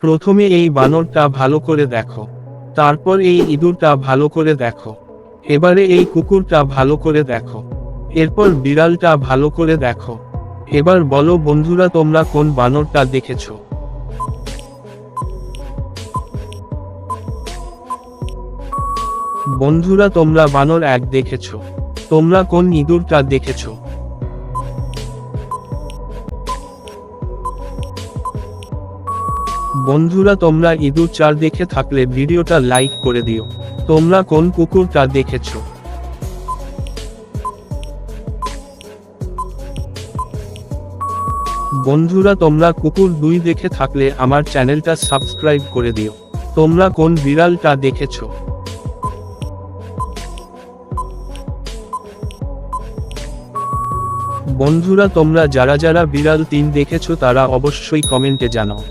প্রথমে এই বানরটা ভালো করে দেখো, তারপর এই ইঁদুরটা ভালো করে দেখো, এবারে এই কুকুরটা ভালো করে দেখো, এরপর বিড়ালটা ভালো করে দেখো। এবার বলো বন্ধুরা, তোমরা কোন বানরটা দেখেছো? বন্ধুরা, তোমরা বানর 1 দেখেছো। তোমরা কোন ইঁদুরটা দেখেছো? বন্ধুরা, তোমরা ইঁদুর 4 দেখে থাকলে ভিডিওটা লাইক করে দিও। তোমরা কোন কুকুরটা দেখেছো? বন্ধুরা, তোমরা কুকুর 2 দেখে থাকলে আমার চ্যানেলটা সাবস্ক্রাইব করে দিও। তোমরা কোন বিড়ালটা দেখেছো? বন্ধুরা, তোমরা যারা যারা বিড়াল 3 দেখেছো তারা অবশ্যই কমেন্টে জানাও।